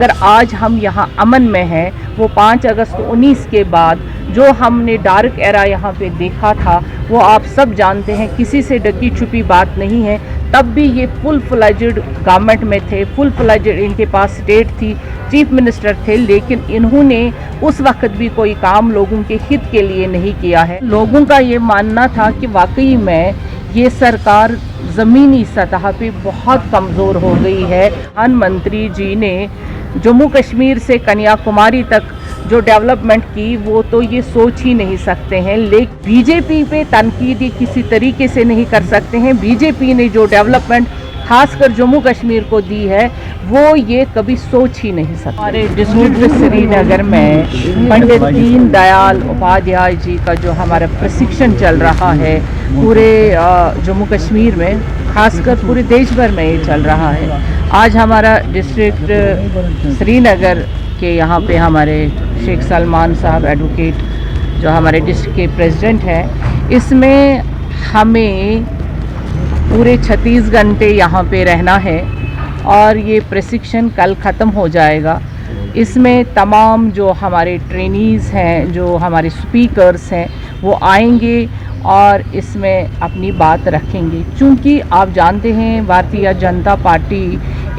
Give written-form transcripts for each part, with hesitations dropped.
अगर आज हम यहाँ अमन में हैं, वो 5 अगस्त 19 के बाद जो हमने डार्क एरा यहाँ पे देखा था, वो आप सब जानते हैं, किसी से ढकी छुपी बात नहीं है। तब भी ये फुल फ्लेजेड गवर्नमेंट में थे, फुल फ्लेजेड इनके पास स्टेट थी, चीफ मिनिस्टर थे, लेकिन इन्होंने उस वक्त भी कोई काम लोगों के हित के लिए नहीं किया है। लोगों का ये मानना था कि वाकई में ये सरकार ज़मीनी सतह पे बहुत कमज़ोर हो गई है। प्रधानमंत्री जी ने जम्मू कश्मीर से कन्याकुमारी तक जो डेवलपमेंट की, वो तो ये सोच ही नहीं सकते हैं। लेकिन बीजेपी पे तनकीद किसी तरीके से नहीं कर सकते हैं। बीजेपी ने जो डेवलपमेंट खासकर जम्मू कश्मीर को दी है, वो ये कभी सोच ही नहीं सकते। हमारे डिस्ट्रिक्ट श्रीनगर में पंडित दीनदयाल उपाध्याय जी का जो हमारा प्रशिक्षण चल रहा है, पूरे जम्मू कश्मीर में, खासकर पूरे देश भर में ये चल रहा है। आज हमारा डिस्ट्रिक्ट श्रीनगर के यहाँ पे हमारे शेख सलमान साहब एडवोकेट, जो हमारे डिस्ट्रिक्ट के प्रेसिडेंट हैं, इसमें हमें पूरे 36 घंटे यहाँ पे रहना है और ये प्रशिक्षण कल ख़त्म हो जाएगा। इसमें तमाम जो हमारे ट्रेनीज़ हैं, जो हमारे स्पीकर्स हैं, वो आएंगे और इसमें अपनी बात रखेंगे। चूँकि आप जानते हैं, भारतीय जनता पार्टी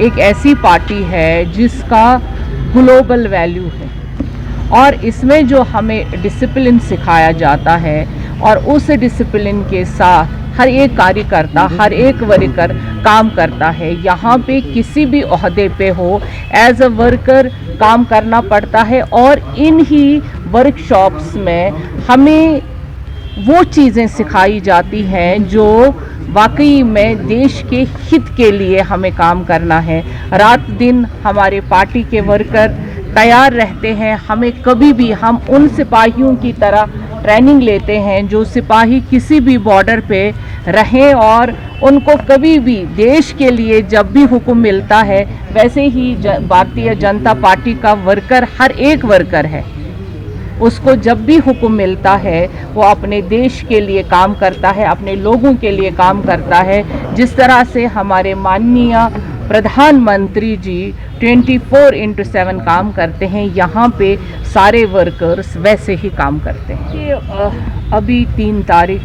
एक ऐसी पार्टी है जिसका ग्लोबल वैल्यू है और इसमें जो हमें डिसिप्लिन सिखाया जाता है और उस डिसिप्लिन के साथ हर एक कार्यकर्ता, हर एक वर्कर काम करता है। यहाँ पे किसी भी ओहदे पे हो, एज अ वर्कर काम करना पड़ता है और इन ही वर्कशॉप्स में हमें वो चीज़ें सिखाई जाती हैं जो वाकई में देश के हित के लिए हमें काम करना है। रात दिन हमारे पार्टी के वर्कर तैयार रहते हैं। हमें कभी भी, हम उन सिपाहियों की तरह ट्रेनिंग लेते हैं जो सिपाही किसी भी बॉर्डर पे रहें और उनको कभी भी देश के लिए जब भी हुक्म मिलता है, वैसे ही भारतीय जनता पार्टी का वर्कर, हर एक वर्कर है, उसको जब भी हुक्म मिलता है वो अपने देश के लिए काम करता है, अपने लोगों के लिए काम करता है। जिस तरह से हमारे माननीय प्रधानमंत्री जी 24/7 काम करते हैं, यहाँ पे सारे वर्कर्स वैसे ही काम करते हैं। ये अभी 3 तारीख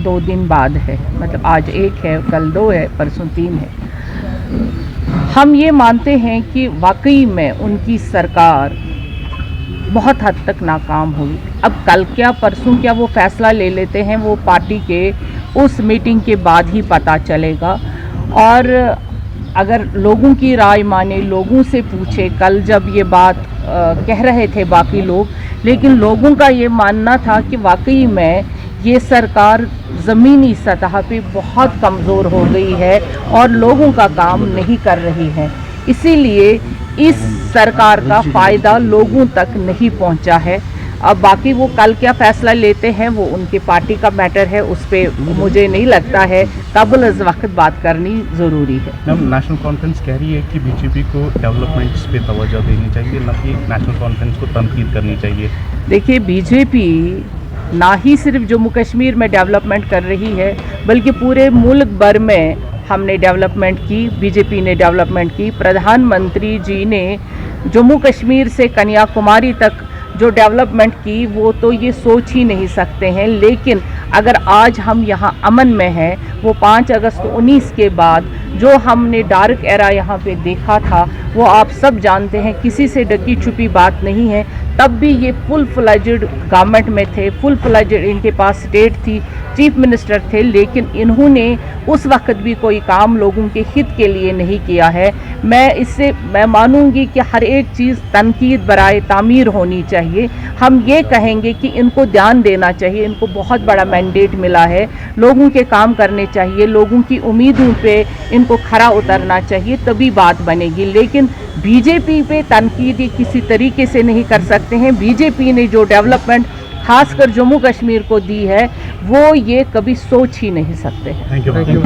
2 दिन बाद है, मतलब आज 1 है, कल 2 है, परसों 3 है। हम ये मानते हैं कि वाकई में उनकी सरकार बहुत हद तक नाकाम हुई। अब कल क्या परसों क्या वो फैसला ले लेते हैं, वो पार्टी के उस मीटिंग के बाद ही पता चलेगा। और अगर लोगों की राय माने, लोगों से पूछे, कल जब ये बात कह रहे थे बाकी लोग, लेकिन लोगों का ये मानना था कि वाकई में ये सरकार ज़मीनी सतह पे बहुत कमज़ोर हो गई है और लोगों का काम नहीं कर रही है। इसीलिए इस सरकार का फ़ायदा लोगों तक नहीं पहुंचा है। अब बाकी वो कल क्या फ़ैसला लेते हैं, वो उनके पार्टी का मैटर है, उस पर मुझे नहीं लगता है कबल इस वक्त बात करनी ज़रूरी है। मैम, नेशनल कॉन्फ्रेंस कह रही है कि बीजेपी को डेवलपमेंट्स पे तवज्जो देनी चाहिए, न कि नेशनल कॉन्फ्रेंस को तनकीद करनी चाहिए। देखिए, बीजेपी ना ही सिर्फ जम्मू कश्मीर में डेवलपमेंट कर रही है, बल्कि पूरे मुल्क भर में हमने डेवलपमेंट की, बीजेपी ने डेवलपमेंट की। प्रधानमंत्री जी ने जम्मू कश्मीर से कन्याकुमारी तक जो डेवलपमेंट की, वो तो ये सोच ही नहीं सकते हैं। लेकिन अगर आज हम यहाँ अमन में हैं, वो 5 अगस्त 19 के बाद जो हमने डार्क एरा यहाँ पे देखा था, वो आप सब जानते हैं, किसी से ढकी छुपी बात नहीं है। तब भी ये फुल फ्लेजेड गवर्नमेंट में थे, फुल फ्लेजेड इनके पास स्टेट थी, चीफ मिनिस्टर थे, लेकिन इन्होंने उस वक्त भी कोई काम लोगों के हित के लिए नहीं किया है। मैं मानूंगी कि हर एक चीज़ तनकीद बराए तामीर होनी चाहिए। हम ये कहेंगे कि इनको ध्यान देना चाहिए, इनको बहुत बड़ा मैंडेट मिला है, लोगों के काम करने चाहिए, लोगों की उम्मीदों पे इनको खरा उतरना चाहिए, तभी बात बनेगी। लेकिन बीजेपी पे तनकीद किसी तरीके से नहीं कर सकते हैं। बीजेपी ने जो डेवलपमेंट खासकर जम्मू कश्मीर को दी है, वो ये कभी सोच ही नहीं सकते हैं। Thank you.